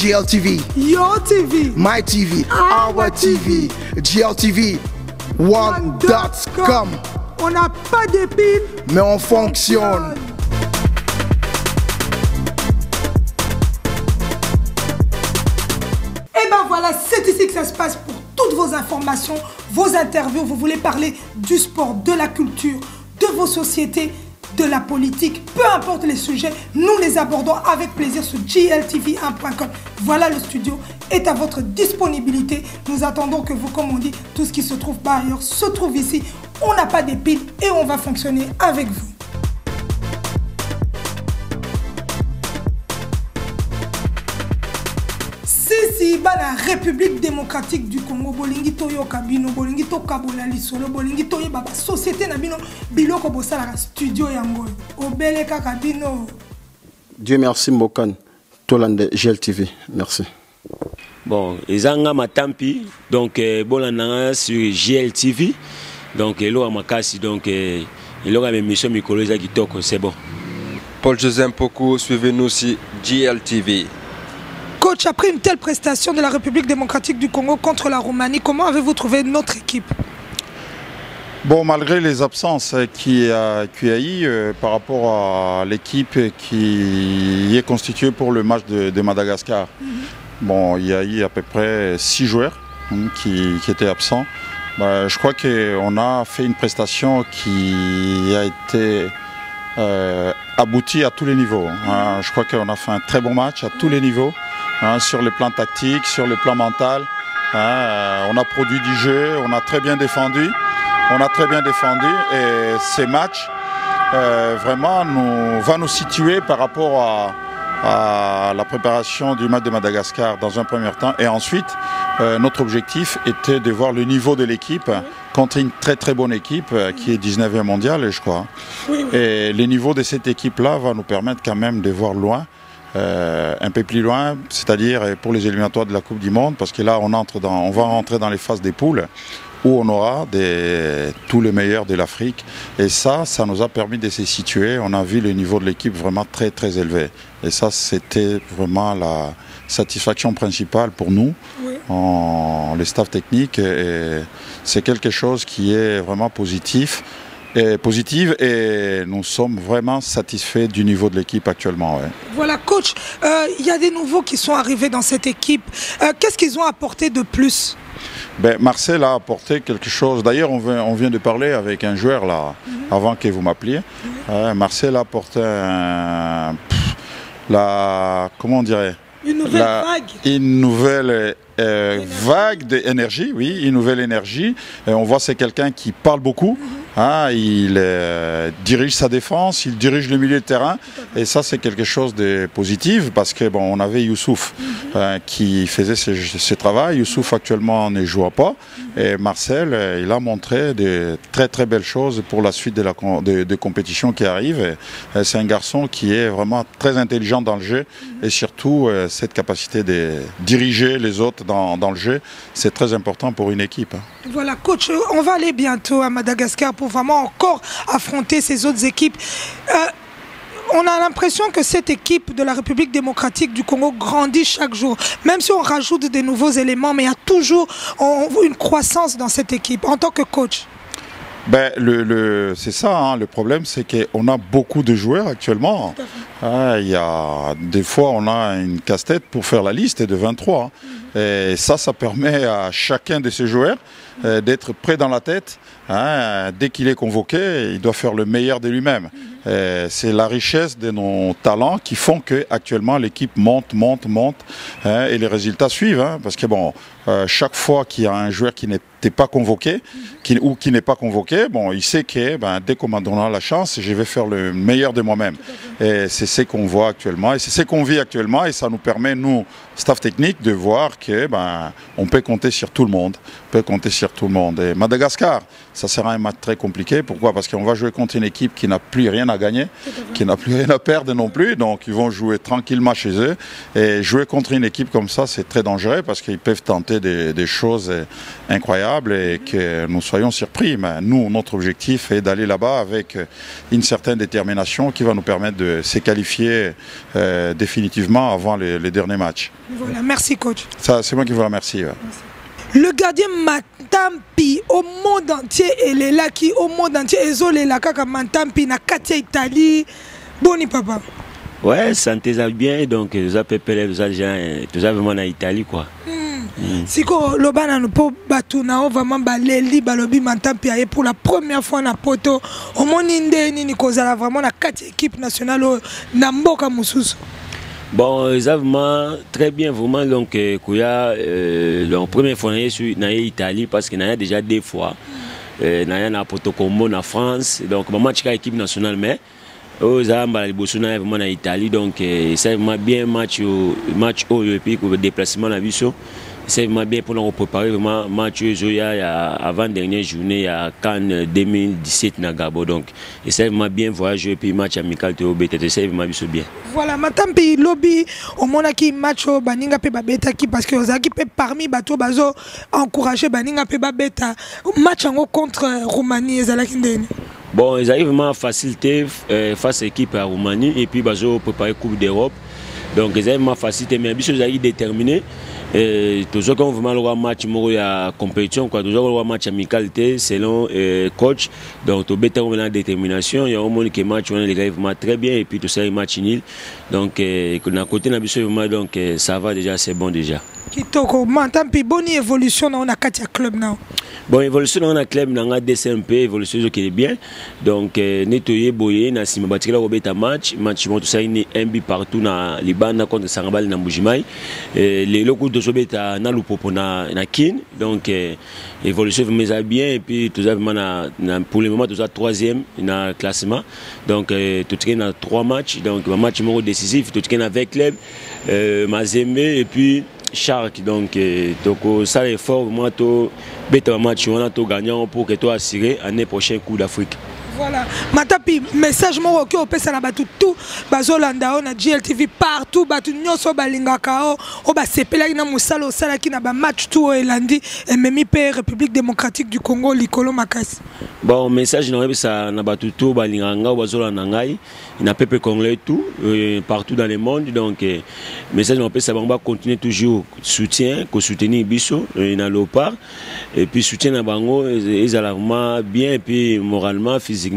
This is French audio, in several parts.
GLTV, Your TV, My TV, Our TV, GLTV, One.com. On n'a pas de pile, mais on fonctionne. Et ben voilà, c'est ici que ça se passe pour toutes vos informations, vos interviews. Vous voulez parler du sport, de la culture, de vos sociétés, de la politique, peu importe les sujets, nous les abordons avec plaisir sur gltv1.com. Voilà, le studio est à votre disponibilité. Nous attendons que vous, comme on dit, tout ce qui se trouve par ailleurs se trouve ici. On n'a pas d'épines et on va fonctionner avec vous. Si la République démocratique du Congo, bolingi toyo kabino, bolingi to kabola lisolo, bolingi toyo baba société na bino biloko bosala studio yango. Obele kabino. Dieu merci Mbokan, Tolande GLTV, merci. Bon, Ezanga Matampi, donc Bolananga sur GLTV, donc Elo Amakasi, donc Elo a mission Mikoloza Kitoko, c'est bon. Paul José Mpoku, suivez-nous sur GLTV. Coach, après une telle prestation de la République démocratique du Congo contre la Roumanie, comment avez-vous trouvé notre équipe? Bon, malgré les absences qu'il y a eu par rapport à l'équipe qui est constituée pour le match de Madagascar, bon, il y a eu à peu près 6 joueurs qui étaient absents. Je crois qu'on a fait une prestation qui a été aboutie à tous les niveaux. Je crois qu'on a fait un très bon match à tous les niveaux. Sur le plan tactique, sur le plan mental, on a produit du jeu, on a très bien défendu. Et ces matchs vraiment va nous situer par rapport à la préparation du match de Madagascar dans un premier temps. Et ensuite, notre objectif était de voir le niveau de l'équipe contre une très très bonne équipe qui est 19e mondiale, je crois. Et le niveau de cette équipe-là va nous permettre quand même de voir loin. Un peu plus loin, c'est-à-dire pour les éliminatoires de la Coupe du Monde, parce que là on va rentrer dans les phases des poules où on aura tous les meilleurs de l'Afrique, et ça nous a permis de se situer. On a vu le niveau de l'équipe vraiment très très élevé, et ça c'était vraiment la satisfaction principale pour nous, les staffs techniques, et c'est quelque chose qui est vraiment positive, et nous sommes vraiment satisfaits du niveau de l'équipe actuellement. Voilà, coach, il y a des nouveaux qui sont arrivés dans cette équipe. Qu'est-ce qu'ils ont apporté de plus? Marcel a apporté quelque chose. D'ailleurs, on vient de parler avec un joueur là, avant que vous m'appeliez. Marcel a apporté comment on dirait, une nouvelle vague. Une nouvelle vague d'énergie, oui, une nouvelle énergie. Et on voit que c'est quelqu'un qui parle beaucoup. Il dirige sa défense, il dirige le milieu de terrain, et ça c'est quelque chose de positif, parce que on avait Youssouf qui faisait ce travail. Youssouf actuellement ne joue pas, et Marcel il a montré de très très belles choses pour la suite de compétition qui arrive. C'est un garçon qui est vraiment très intelligent dans le jeu, et surtout cette capacité de diriger les autres dans le jeu, c'est très important pour une équipe. Voilà, coach, on va aller bientôt à Madagascar pour vraiment encore affronter ces autres équipes. On a l'impression que cette équipe de la République démocratique du Congo grandit chaque jour. Même si on rajoute des nouveaux éléments, mais il y a toujours une croissance dans cette équipe en tant que coach. C'est ça, le problème c'est qu'on a beaucoup de joueurs actuellement. Des fois on a une casse-tête pour faire la liste de 23. Et ça permet à chacun de ces joueurs d'être prêt dans la tête. Dès qu'il est convoqué, il doit faire le meilleur de lui-même. C'est la richesse de nos talents qui font que actuellement l'équipe monte, et les résultats suivent. Parce que chaque fois qu'il y a un joueur qui n'était pas convoqué, ou qui n'est pas convoqué, il sait que dès qu'on m'a donné la chance, je vais faire le meilleur de moi-même. Et c'est ce qu'on voit actuellement, et c'est ce qu'on vit actuellement, et ça nous permet, nous, staff technique, de voir que on peut compter sur tout le monde. Et Madagascar, ça sera un match très compliqué. Pourquoi? Parce qu'on va jouer contre une équipe qui n'a plus rien à gagner, qui n'a plus rien à perdre non plus. Donc ils vont jouer tranquillement chez eux. Et jouer contre une équipe comme ça, c'est très dangereux, parce qu'ils peuvent tenter apporter des choses incroyables et que nous soyons surpris. Mais nous, notre objectif est d'aller là-bas avec une certaine détermination qui va nous permettre de se qualifier définitivement avant les derniers matchs. Voilà, merci coach. C'est moi qui vous remercie. Ouais. Le gardien Matampi au monde entier et les là qui au monde entier et là kaka Matampi na Katia Italie. Boni papa. Ouais, santé ça bien donc nous avons pépélé nous avons vraiment en Italie quoi. Siko lobana no po batuna vraiment baleli balobi Matampi aye pour la première fois na poto au monde ndeni ni kozala vraiment na Katia équipe nationale na mboka mususu. Bon, ils vraiment très bien, vraiment. Donc, Kouya, la première fois, je suis en Italie parce qu'il y a déjà deux fois. Il y a un Porto-Combo en France. Donc, je suis en équipe nationale, mais ils ont vraiment en Italie. Donc, c'est vraiment bien match et puis le déplacement à la vie. C'est vraiment bien pour nous préparer vraiment match avant dernière journée à Cannes 2017 na Gabo. Donc c'est vraiment bien voyager et puis match amical to BTT c'est vraiment bien. Voilà, Matampi lobby au mona ki match baninga pe babeta ki parce que ozaki pe parmi bato bazo encourager baninga pe babeta match en contre Roumanie ezalaki ndeni. Bon, ils arrivent vraiment à faciliter face à l'équipe à Roumanie et puis bazo préparer Coupe d'Europe. Donc ils arrivent vraiment à faciliter mais biso ils arrivent déterminés. Toujours quand on vraiment le match à compétition quoi, toujours le match amicalité selon coach. Donc tout bête on a détermination, il y a un monde qui match on les gars vraiment très bien et puis tout ça il match nul. Donc à côté na biso vraiment donc ça va déjà c'est bon déjà. Kitoko Matampi bonne évolution on a Katia club now. Bon, évolution dans le club, dans le DCMP, évolution qui est bien. Donc, nettoyer, boyer, na sima batikela robeta match tout ça il un but partout na Liban contre Sarabal na Mbujimai. Les locaux de Sobeta na Lupopo na Kin. Donc, évolution vraiment bien et puis tout ça vraiment pour le moment tout ça troisième na classement. Donc, tout ça na 3 matchs. Donc, un match décisif, tout ça avec club, Mazembe et puis Shark. Donc, ça est fort moi tout bête match on a tout gagnant pour que toi assurer l'année prochaine Coupe d'Afrique. Voilà, Matampi message mo ko opesa na batu tout bazolanda on na GLTV partout batu nyoso balingaka o ba sepelaki na musala osalaki na ba match tout elandi et même pays République démocratique du Congo likolo makasi. Bon message na ça na batu tout balinganga bazolanda ngai na peuple congolais tout partout dans le monde donc message na opesa bango continuer toujours soutien ko soutenir biso na Léopard et puis soutien na bango ils alarment bien et puis moralement physiquement.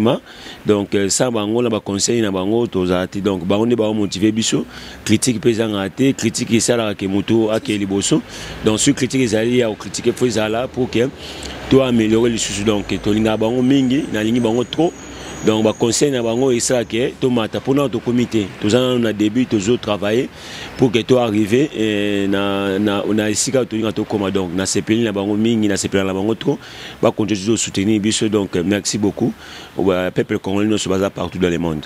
Donc ça bango na ba conseil na bango tozati donc bango ne ba motiver biso critique pesant raté critique ça la ke moto akeli boso donc sur critique ezali ya critiquer faut ezala pour que toi améliorer les choses donc to linga bango mingi na lingi bango trop donc ba conseil na bango et ça que to mata pour notre comité tous on a début toujours travailler pour que toi arriver na isika to linga to comme donc na CPL na bango mingi na CPL na bango trop ba continuer soutenir biso donc merci beaucoup au peuple congolais nous se base partout dans le monde.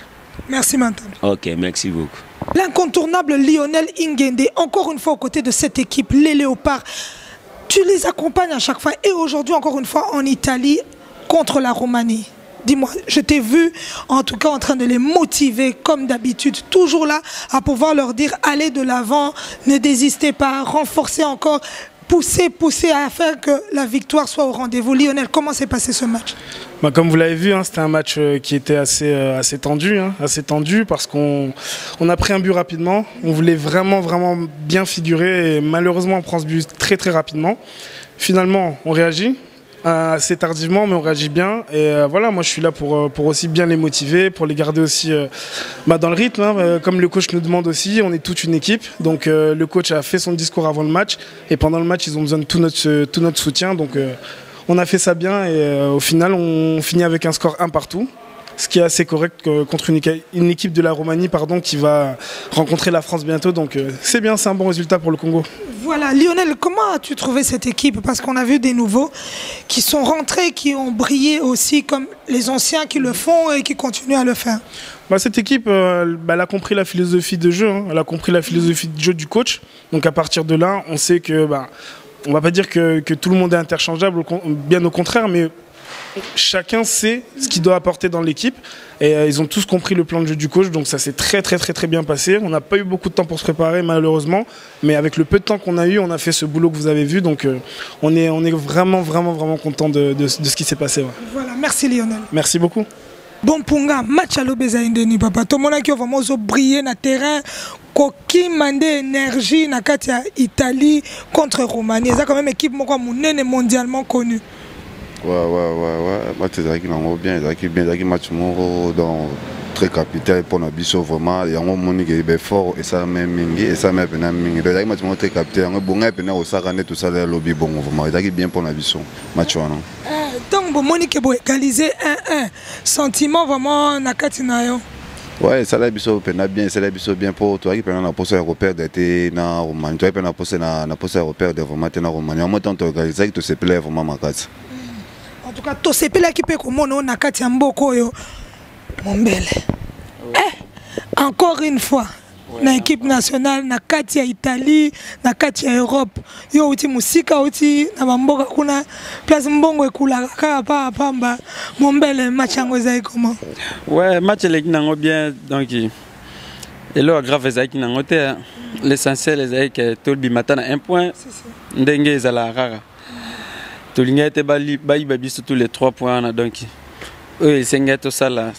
Merci Matampi. OK, merci beaucoup. L'incontournable Lionel Ingende encore une fois aux côtés de cette équipe les Léopards. Tu les accompagnes à chaque fois et aujourd'hui encore une fois en Italie contre la Roumanie. Dis-moi, je t'ai vu en tout cas en train de les motiver comme d'habitude, toujours là à pouvoir leur dire allez de l'avant, ne désistez pas, renforcez encore, poussez à faire que la victoire soit au rendez-vous. Lionel, comment s'est passé ce match? Bah, comme vous l'avez vu, hein, c'était un match qui était assez tendu parce qu'on a pris un but rapidement. On voulait vraiment bien figurer et malheureusement on prend ce but très rapidement. Finalement, on réagit. Assez tardivement mais on réagit bien et voilà moi je suis là pour aussi bien les motiver, pour les garder aussi dans le rythme hein, comme le coach nous demande aussi, on est toute une équipe donc le coach a fait son discours avant le match et pendant le match ils ont besoin de tout notre soutien donc on a fait ça bien et au final on finit avec un score 1 partout. Ce qui est assez correct contre une équipe de la Roumanie qui va rencontrer la France bientôt. Donc c'est bien, c'est un bon résultat pour le Congo. Voilà, Lionel, comment as-tu trouvé cette équipe? Parce qu'on a vu des nouveaux qui sont rentrés, qui ont brillé aussi comme les anciens qui le font et qui continuent à le faire. Cette équipe, elle a compris la philosophie de jeu, hein. Elle a compris la philosophie de jeu du coach. Donc à partir de là, on sait que, on ne va pas dire que tout le monde est interchangeable, bien au contraire, mais chacun sait ce qu'il doit apporter dans l'équipe. Et ils ont tous compris le plan de jeu du coach, donc ça s'est très bien passé. On n'a pas eu beaucoup de temps pour se préparer malheureusement, mais avec le peu de temps qu'on a eu, on a fait ce boulot que vous avez vu, donc on est vraiment content de ce qui s'est passé. Ouais. Voilà, merci Lionel. Merci beaucoup. Bon Punga, match à l'Obéza Indeni, papa. Tout le monde qui a vraiment brillé sur le terrain, qui mande énergie dans l'Italie contre Roumanie. C'est quand même une équipe mondialement connue. Ouais. Match bien, match très capital pour nous biso vraiment. Il y a un monde qui est fort et ça même mingi et ça même mingi. Donc match très capital. On bon et au Sarane tout ça le lobby bon vraiment. Il est bien pour nous biso match non. Donc bon Monique boy égaliser 1-1. Sentiment vraiment na katina yo. Ouais, ça l'a biso bien, ça l'a biso bien pour toi qui peut na poste européen d'été na Roumanie. Toi peut na poste européen de vraiment na Roumanie. En même temps organiser tout se plaît vraiment makati. En tout cas, tout ce pays qui peut comme on a Katia Mboko yo Mombele. Encore une fois, na équipe nationale, na Katia Italie, na Katia Europe. Yo uti musika uti na mamboka kuna place mbongo ekula kaka pamba. Mombele match yango ezai comment? Ouais, match l'équipe nango bien donc et là grave ezai ki nango te. L'essentiel ezai que tout le bimata na 1 point. Ndenge ezala rara. Tolinga était bayi surtout les 3 points donc eux ils tout ça là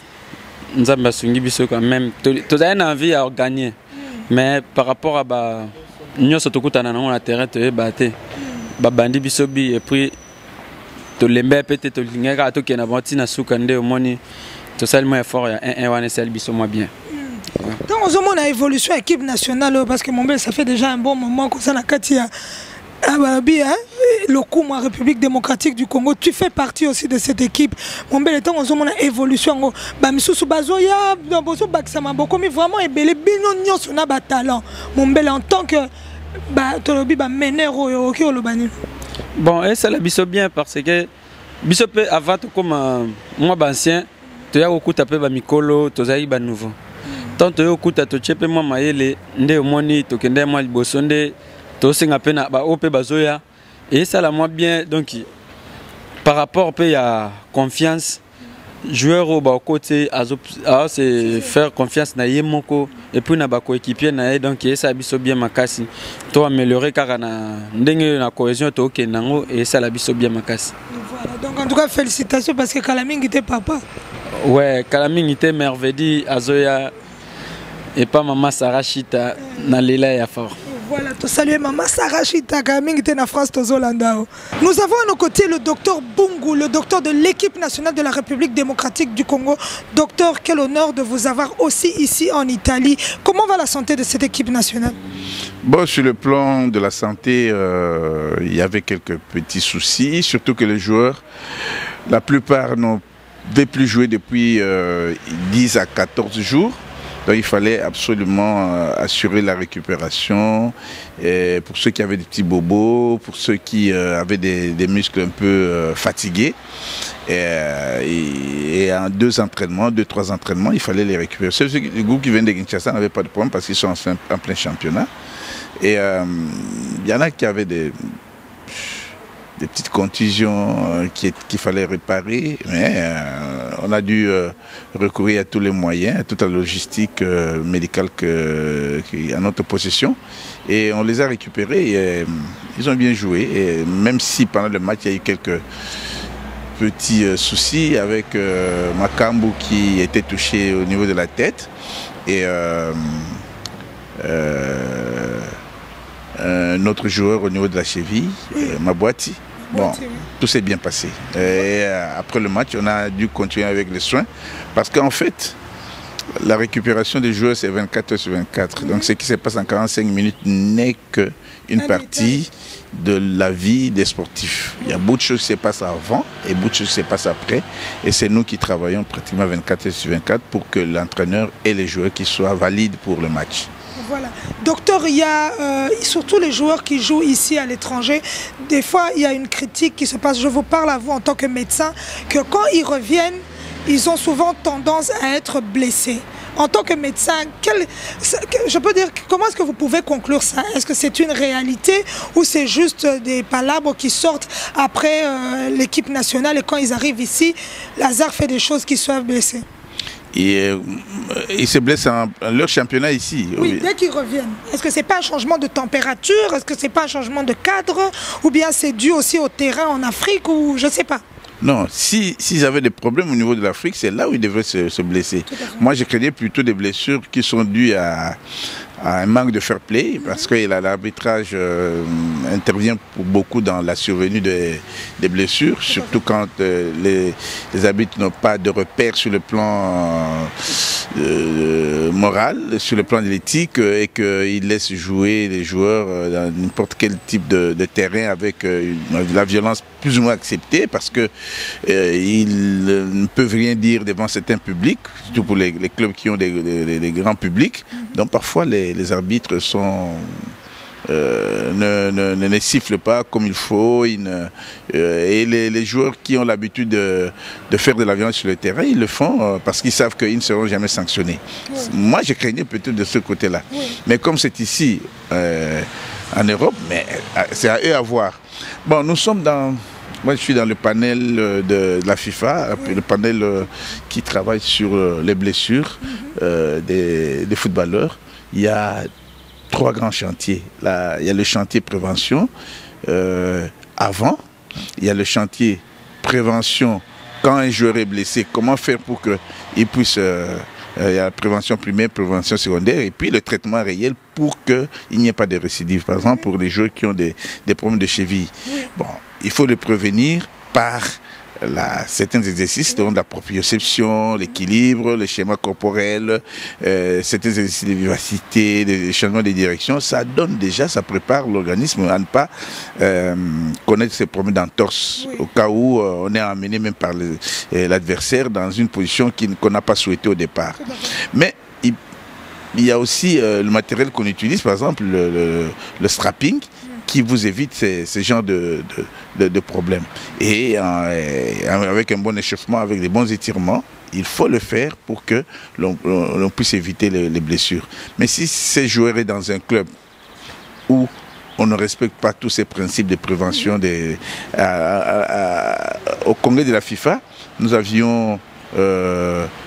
nzamba sungi biso quand même tout a envie à gagner mais par rapport à ba nyoso tokutana na on terrain te baté ba bandi biso bi et puis to lembe peut-être tolinga ka to kena bonti na sukande au moni tout ça le moins fort il y a 1 wana sel biso moi bien. Donc on a évolution équipe nationale parce que Mombele ça fait déjà un bon moment comme ça na Katia. Ah bah bien, le Kouma République démocratique du Congo, tu fais partie aussi de cette équipe. Mon bel temps, on a évolution. Bah Missou Bazoya, dans Bozo Baksama, mais vraiment et bel binonio son a talent. Mon bel en tant que bah Tolobi bah meneur au Lobani. Bon, et ça la biso bien parce que biso peut avant comme moi ancien, tu as beaucoup tapé bah Mikolo, tu as bah nouveau. Tant tu as beaucoup tapé tu peux moi maïle, ndé au moni, tu kende moi libosonde. Et ça la moi bien donc par rapport à la confiance joueur au côté à se faire confiance na yemoko et puis na ba coéquipier na donc ça biso bien makasi to améliorer car na ndenge na cohésion to ke nango et ça la biso bien makasi. Voilà donc en tout cas félicitations parce que Kalaming était papa. Ouais, Kalaming était merveilleux Azoya et pas maman Sarachita na lela ya fort. Voilà, tu salues maman Sarah Chita, qui est en France, Tozolanda. Nous avons à nos côtés le docteur Bungu, le docteur de l'équipe nationale de la République démocratique du Congo. Docteur, quel honneur de vous avoir aussi ici en Italie. Comment va la santé de cette équipe nationale? Bon, sur le plan de la santé, il y avait quelques petits soucis, surtout que les joueurs, la plupart n'ont plus joué depuis 10 à 14 jours. Donc il fallait absolument assurer la récupération et pour ceux qui avaient des petits bobos, pour ceux qui avaient des muscles un peu fatigués. Et en 2 entraînements, 2-3 entraînements, il fallait les récupérer. Ceux du groupe qui viennent de Kinshasa n'avaient pas de problème parce qu'ils sont en plein championnat. Et il y en a qui avaient des petites contusions qu'il fallait réparer, mais on a dû recourir à tous les moyens, à toute la logistique médicale qui est à notre possession. Et on les a récupérés et ils ont bien joué. Et même si pendant le match, il y a eu quelques petits soucis avec Makambu qui était touché au niveau de la tête et notre joueur au niveau de la cheville, Mabouati. Bon, tout s'est bien passé. Et après le match, on a dû continuer avec les soins parce qu'en fait, la récupération des joueurs, c'est 24 heures sur 24. Donc ce qui se passe en 45 minutes n'est qu'une partie de la vie des sportifs. Il y a beaucoup de choses qui se passent avant et beaucoup de choses qui se passent après. Et c'est nous qui travaillons pratiquement 24 heures sur 24 pour que l'entraîneur et les joueurs qui soient valides pour le match. Voilà. Docteur, il y a surtout les joueurs qui jouent ici à l'étranger. Des fois, il y a une critique qui se passe. Je vous parle à vous en tant que médecin, que quand ils reviennent, ils ont souvent tendance à être blessés. En tant que médecin, je peux dire, comment est-ce que vous pouvez conclure ça? Est-ce que c'est une réalité ou c'est juste des palabres qui sortent après l'équipe nationale et quand ils arrivent ici, Lazare fait des choses qui soient blessés? Ils se blessent en leur championnat ici. Oui, dès qu'ils reviennent. Est-ce que ce n'est pas un changement de température? Est-ce que ce n'est pas un changement de cadre? Ou bien c'est dû aussi au terrain en Afrique? Ou je ne sais pas. Non, s'ils avaient des problèmes au niveau de l'Afrique, c'est là où ils devraient se blesser. Moi, je craignais plutôt des blessures qui sont dues à un manque de fair play, parce que l'arbitrage intervient pour beaucoup dans la survenue des blessures, surtout quand les arbitres n'ont pas de repères sur le plan moral, sur le plan de l'éthique, et qu'ils laissent jouer les joueurs dans n'importe quel type de terrain avec la violence plus ou moins acceptée, parce que ils ne peuvent rien dire devant certains publics, surtout pour les clubs qui ont des grands publics. Donc parfois les arbitres ne sifflent pas comme il faut, et les joueurs qui ont l'habitude de faire de la violence sur le terrain, ils le font parce qu'ils savent qu'ils ne seront jamais sanctionnés. Oui. Moi, je craignais peut-être de ce côté-là. Oui. Mais comme c'est ici, en Europe, c'est à eux à voir. Bon, nous sommes dans... Moi, je suis dans le panel de la FIFA, oui. Le panel qui travaille sur les blessures des footballeurs. Il y a 3 grands chantiers. Là, il y a le chantier prévention avant, il y a le chantier prévention quand un joueur est blessé, comment faire pour qu'il puisse... il y a la prévention primaire, prévention secondaire, et puis le traitement réel pour qu'il n'y ait pas de récidive. Par exemple, pour les joueurs qui ont des problèmes de cheville. Bon, il faut les prévenir par certains exercices, donc la proprioception, l'équilibre, le schéma corporel, certains exercices de vivacité, des changements de direction. Ça donne déjà, ça prépare l'organisme à ne pas connaître ces problèmes d'entorse, au cas où on est amené même par l'adversaire dans une position qu'on n'a pas souhaité au départ. Mais il y a aussi le matériel qu'on utilise, par exemple le strapping, qui vous évite ce genre de problèmes. Et avec un bon échauffement, avec des bons étirements, il faut le faire pour que l'on puisse éviter les blessures. Mais si ce joueur est dans un club où on ne respecte pas tous ces principes de prévention, au congrès de la FIFA, nous avions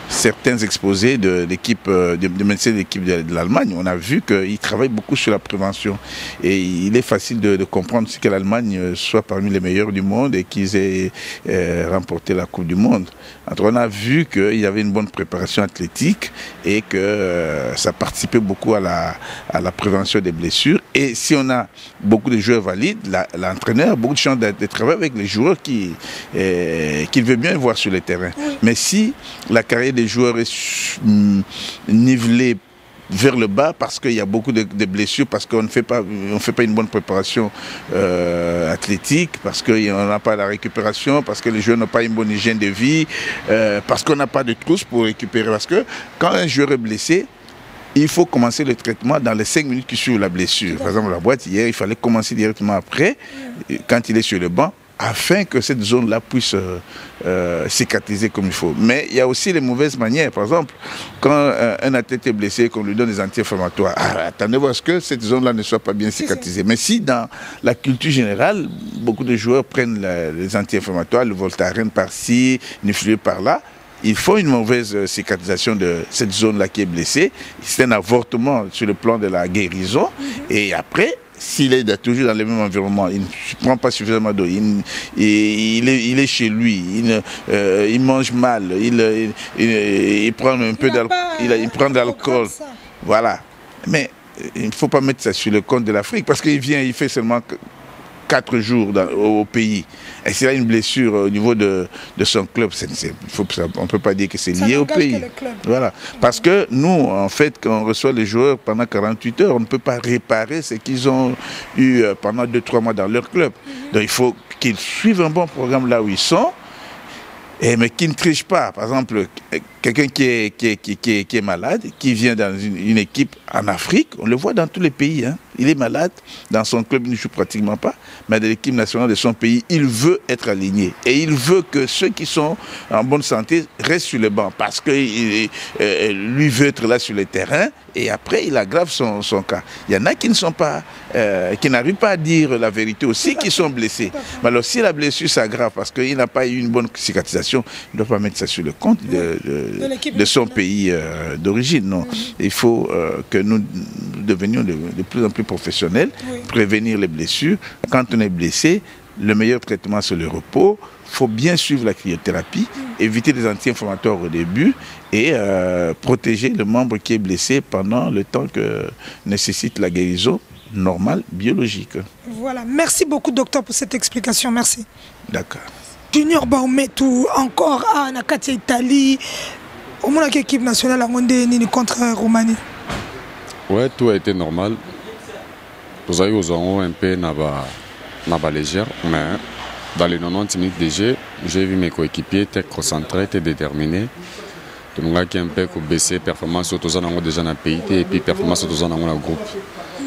certains exposés de l'équipe de médecins de l'équipe de l'Allemagne. On a vu qu'ils travaillent beaucoup sur la prévention et il est facile de comprendre que l'Allemagne soit parmi les meilleurs du monde et qu'ils aient remporté la Coupe du Monde. Alors, on a vu qu'il y avait une bonne préparation athlétique et que ça participait beaucoup à la prévention des blessures. Et si on a beaucoup de joueurs valides, l'entraîneur a beaucoup de chance de travailler avec les joueurs qu'il veut bien voir sur le terrain. Mais si la carrière des joueurs est nivelée vers le bas parce qu'il y a beaucoup de blessures, parce qu'on ne fait pas une bonne préparation athlétique, parce qu'on n'a pas la récupération, parce que les joueurs n'ont pas une bonne hygiène de vie, parce qu'on n'a pas de trousse pour récupérer. Parce que quand un joueur est blessé, il faut commencer le traitement dans les 5 minutes qui suivent la blessure. Par exemple, la boîte hier, il fallait commencer directement après, quand il est sur le banc, afin que cette zone-là puisse cicatriser comme il faut. Mais il y a aussi les mauvaises manières. Par exemple, quand un athlète est blessé, qu'on lui donne des anti-inflammatoires, attendez-vous à ce que cette zone-là ne soit pas bien cicatrisée. Mais si dans la culture générale, beaucoup de joueurs prennent les anti-inflammatoires, le Voltaren par-ci, Niflué par-là, il faut une mauvaise cicatrisation de cette zone-là qui est blessée. C'est un avortement sur le plan de la guérison. Et après, s'il est toujours dans le même environnement, il ne prend pas suffisamment d'eau, il est chez lui, il mange mal, il prend un peu d'alcool, il prend de l'alcool. Voilà. Mais il ne faut pas mettre ça sur le compte de l'Afrique parce qu'il vient, il fait seulement 4 jours au pays. Et s'il a une blessure au niveau de son club, on ne peut pas dire que c'est lié au pays. Voilà. Parce que nous, en fait, quand on reçoit les joueurs pendant 48 heures, on ne peut pas réparer ce qu'ils ont eu pendant 2-3 mois dans leur club. Donc il faut qu'ils suivent un bon programme là où ils sont, mais qu'ils ne trichent pas. Par exemple, quelqu'un qui est malade, qui vient dans une équipe en Afrique, on le voit dans tous les pays. Hein. Il est malade, dans son club, il ne joue pratiquement pas, mais dans l'équipe nationale de son pays, il veut être aligné. Et il veut que ceux qui sont en bonne santé restent sur le banc, parce que lui veut être là sur le terrain, et après, il aggrave son cas. Il y en a qui ne sont pas, qui n'arrivent pas à dire la vérité aussi, qui sont blessés. Mais alors, si la blessure s'aggrave parce qu'il n'a pas eu une bonne cicatrisation, il ne doit pas mettre ça sur le compte de son pays d'origine. Non, il faut que nous devenions de plus en plus professionnels, prévenir les blessures. Quand on est blessé, le meilleur traitement, c'est le repos. Il faut bien suivre la cryothérapie, éviter les anti-inflammatoires au début et protéger le membre qui est blessé pendant le temps que nécessite la guérison normale, biologique. Voilà, merci beaucoup docteur pour cette explication, merci. D'accord. Junior Baumetou, encore à Nakatia Italie, au moins l'équipe nationale a monté contre Roumanie. Ouais, tout a été normal. Nous avons un peu na légère, mais dans les 90 minutes de jeu, j'ai vu mes coéquipiers être concentrés, être déterminés. Tout le monde qui a un peu baissé performance autour déjà dans le pays et puis performance autour dans le groupe.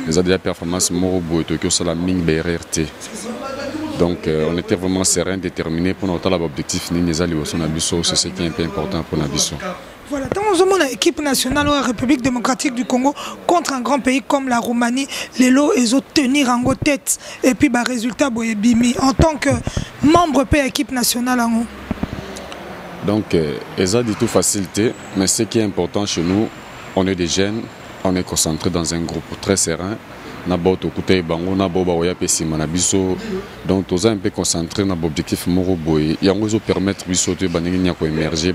Les autres performances morobo et que ça la mine BRRT. Donc on était vraiment serein, déterminé pour notre objectif. C'est ce qui est un peu important pour Nabiso. Voilà, dans l'équipe nationale de la République démocratique du Congo contre un grand pays comme la Roumanie, les lots ils ont tenir en tête et puis résultat bimi en tant que membre de l'équipe nationale. Donc ils ont du tout facilité, mais ce qui est important chez nous, on est des jeunes, on est concentré dans un groupe très serein. Donc tous un peu concentré dans l'objectif moroboy et on permettre de sauter émerger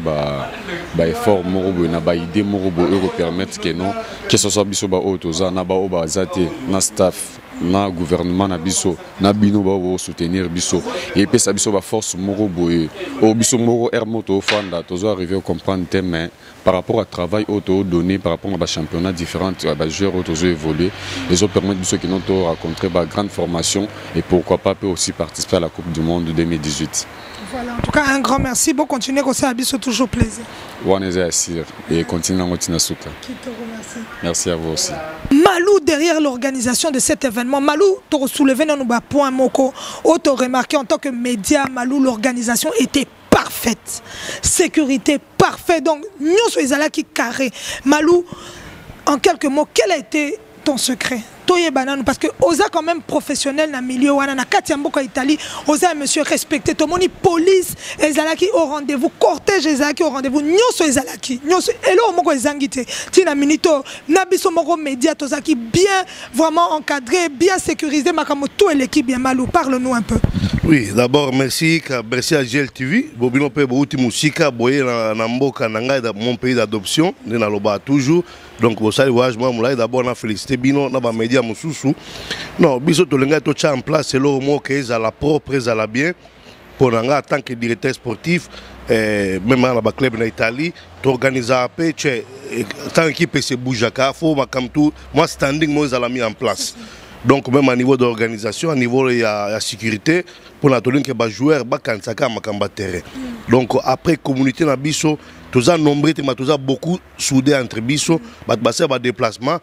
effort moroboy na idée moroboy permettre que non que ce soit biso ba otoza na ba obazate na staff na gouvernement na biso na bino ba soutenir biso et puis ça biso ba force moroboy au biso moro hermoto fanda tous arriver à comprendre mais par rapport au travail auto donné par rapport à des championnats différents à joueurs auto évoluer les autres permettent ceux qui n'ont pas rencontré une grande formation et pourquoi pas peut aussi participer à la Coupe du Monde 2018. Voilà, en tout cas un grand merci, bon continuer comme ça, Abisso, toujours plaisir. Et continuez à Motinasuka. Merci à vous aussi. Malou, derrière l'organisation de cet événement, Malou, tu as soulevé dans nos points Moko, tu as remarqué en tant que média, Malou, l'organisation était parfaite. Sécurité parfaite. Donc, nous sommes qui carré. Malou, en quelques mots, quel a été ton secret? Parce que Oza quand même professionnel dans le milieu, on a Katiamboka Italie, Oza monsieur respecté, tout le monde police, Ezalaki au rendez-vous, cortège Ezalaki au rendez-vous, Nyoso Ezalaki, Nyoso, Elo Moko Ezangite, Tina Minito, Nabiso Moko Média, Tozaki bien vraiment encadré, bien sécurisé, Makamoto tout et l'équipe bien Malou, parle-nous un peu. Oui, d'abord merci à GLTV, Bobino Pe Bouti Musika, Boye Namboka Nanga, mon pays d'adoption, Nenaloba toujours. Donc, vous savez, moi, d'abord, on a félicité Bino, on a média Moussoussou. Non, Biso Tolenga, tout ça en place, c'est le mot qui est à la propre, à la bien. Pour Nanga, en tant que directeur sportif, même dans le club en Italie, tu organises un peu, tant qu'équipe se bouge à Kafo, moi, standing, moi, je l'ai mis en place. Donc, même à niveau d'organisation, à niveau de la sécurité, pour la que les joueurs sont terrain. Donc, après, communauté dans Biso, tous les nombreux, tous beaucoup soudés entre Biso, des déplacements,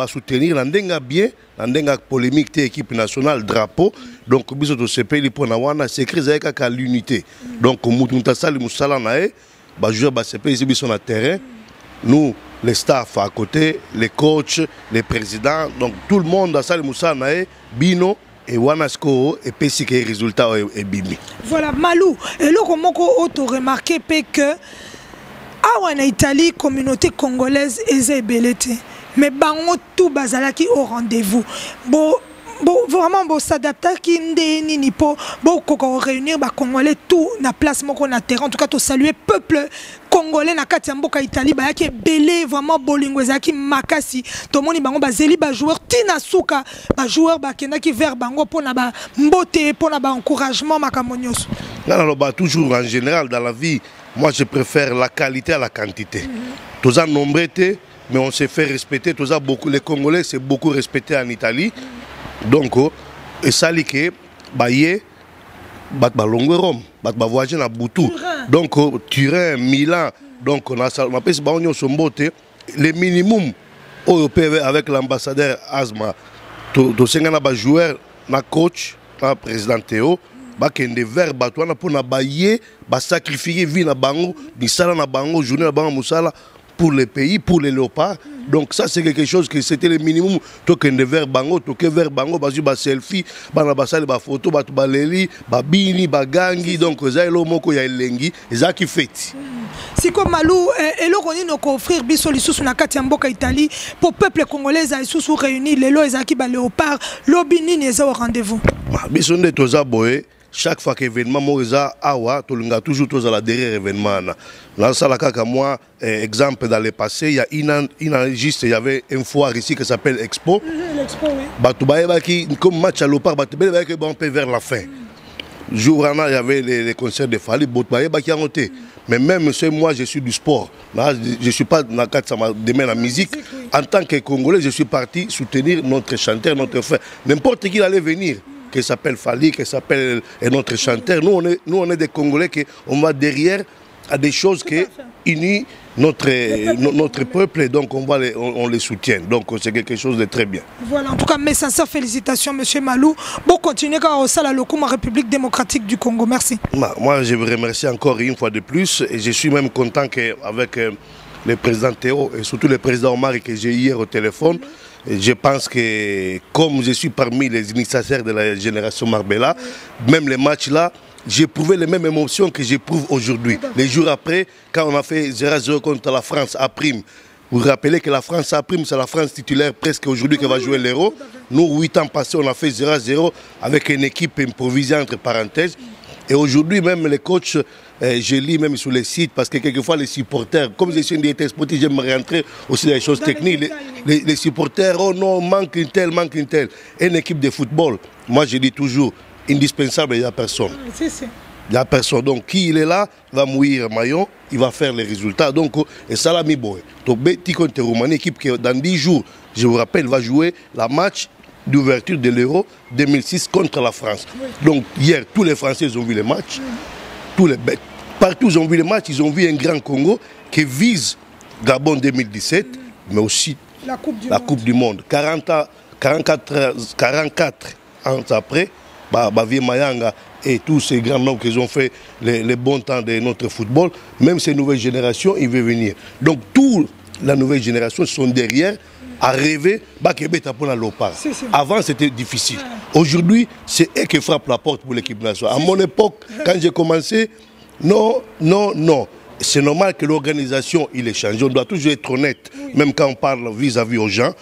soutenir l'andenga bien, l'andenga polémique de l'équipe nationale, drapeau. Donc, Biso to se paye pour avoir secret avec l'unité. Donc, Moutounta Sali Moussala Nae, joueurs se paye ici sur le terrain. Nous, les staffs à côté, les coachs, les présidents, donc tout le monde dans Sali Moussala Nae, Bino. Et Wanasko et puis si les résultats est bimi. Voilà Malou et là comment on a remarqué que en Italie communauté congolaise est ébélée mais bango tout bazalaki au rendez-vous. Bon vraiment bon s'adapter qui ni po bon réunir ba congolais tout na place moko na terrain en tout cas to saluer peuple congolais na kati mboka Italie ba yaki belé vraiment bolingo zaki makasi to moni bango bazeli ba joueur tina suka ba joueur ba kenda ki vers bango pona ba mbote pona ba encouragement makamonyos. Là ba toujours en général dans la vie moi je préfère la qualité à la quantité. Tous en nombreux mais on se fait respecter tous beaucoup les Congolais c'est beaucoup respecté en Italie. Donc, et ça li que baye bat balongo Rome, bat voyager na Boutou. Donc Turin, Milan, Donc on a ce baron son beauté. Le minimum européen avec l'ambassadeur Asma. To sengana ba joueur, na coach, na président Théo. Bakende vers batwana pour na bailler, ba sacrifier vie na bango, misala na bango, journée na bango musala pour le pays, pour les léopards. Donc ça c'est quelque chose que c'était le minimum. Tokende vers bango, toke vers bango, bazu ba selfie, bana basali ba photo, batu ba leli, ba bini, ba gangi, donc za elo moko ya elengi, za ki feti. Siko Malou, eloko nini ko offrir biso lisusu na kati ya mboka Italie pour peuple congolais za lisusu réuni lelo ezaki ba léopard, lobi nini eza au rendez-vous. Biso nde toza boye. Chaque fois qu'événement Moïsa Awa, Tolunga toujours tous la derrière événement. Dans ça, moi, exemple dans le passé, il y avait une foire ici qui s'appelle Expo. L'Expo, oui. Comme match à l'Opar, on peut vers la fin. Jour il y avait les concerts de Fali, qui a noté. Mais même moi, je suis du sport. Là, je ne suis pas dans la musique. En tant que Congolais, je suis parti soutenir notre chanteur, notre frère. N'importe qui allait venir. Qui s'appelle Fali, qui s'appelle notre chanteur. Nous, on est des Congolais qui on va derrière à des choses qui unissent notre peuple et donc on les soutient. Donc c'est quelque chose de très bien. Voilà, en tout cas, mes sincères félicitations, M. Malou. Bon, continuez au Sala Lokoum, République démocratique du Congo. Merci. Moi, je vous remercie encore une fois de plus et je suis même content qu'avec le président Théo et surtout le président Omar que j'ai hier au téléphone, je pense que comme je suis parmi les initiateurs de la génération Marbella, même les matchs là, j'ai éprouvé les mêmes émotions que j'éprouve aujourd'hui. Les jours après, quand on a fait 0-0 contre la France à prime, vous vous rappelez que la France à prime, c'est la France titulaire presque aujourd'hui qui va jouer l'Euro. Nous, 8 ans passés, on a fait 0-0 avec une équipe improvisée entre parenthèses. Et aujourd'hui, même les coachs, je lis même sur les sites, parce que quelquefois les supporters, comme je suis un directeur sportif, j'aime rentrer aussi dans les choses techniques. Les supporters, oh non, manque une telle. Une équipe de football, moi je dis toujours, indispensable, il n'y a personne. Il n'y a personne. Donc qui il est là, va mouiller maillot, il va faire les résultats. Donc, et ça l'a mis boy. Donc, Betty contre Roumanie, équipe qui dans 10 jours, je vous rappelle, va jouer la match d'ouverture de l'Euro 2006 contre la France. Donc hier, tous les Français ont vu les matchs. Partout ils ont vu les matchs, ils ont vu un grand Congo qui vise Gabon 2017, mais aussi la Coupe du Monde. 44 ans après, Bavie Mayanga et tous ces grands noms qui ont fait les bons temps de notre football, même ces nouvelles générations, ils veulent venir. Donc toute la nouvelle génération sont derrière à rêver pour la Lopar. Avant c'était difficile. Aujourd'hui, c'est eux qui frappent la porte pour l'équipe nationale. À mon époque, quand j'ai commencé, non. C'est normal que l'organisation il est changé. On doit toujours être honnête, même quand on parle vis-à-vis aux gens.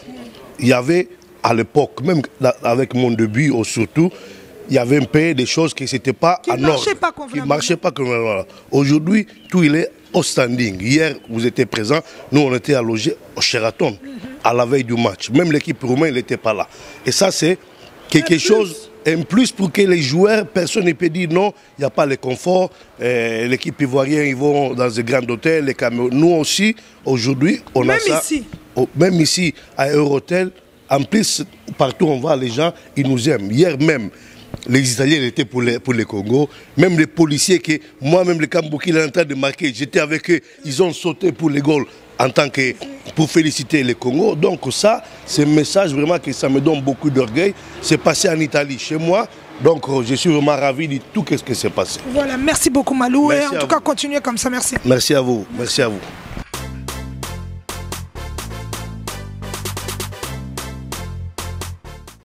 Il y avait à l'époque, même avec mon début surtout, il y avait un peu des choses qui n'étaient pas en ordre, qui ne marchaient pas convenablement. Aujourd'hui, tout il est au standing. Hier, vous étiez présents, nous on était allogés au Sheraton, à la veille du match. Même l'équipe roumaine n'était pas là. Et ça, c'est quelque chose, un plus pour que les joueurs, personne ne peut dire non, il n'y a pas le confort. L'équipe ivoirienne, ils vont dans des grands hôtels, les caméras. Nous aussi, aujourd'hui, on a ça. Même ici, à Eurotel, en plus, partout où on va, les gens, ils nous aiment. Hier même, les Italiens étaient pour les Congo, même les policiers, que moi-même, le Kambouki, il est en train de marquer, j'étais avec eux, ils ont sauté pour les goals pour féliciter les Congo. Donc ça, c'est un message vraiment que ça me donne beaucoup d'orgueil. C'est passé en Italie, chez moi, donc je suis vraiment ravi de tout ce qui s'est passé. Voilà, merci beaucoup Malou, et en tout cas, continuez comme ça, merci. Merci à vous.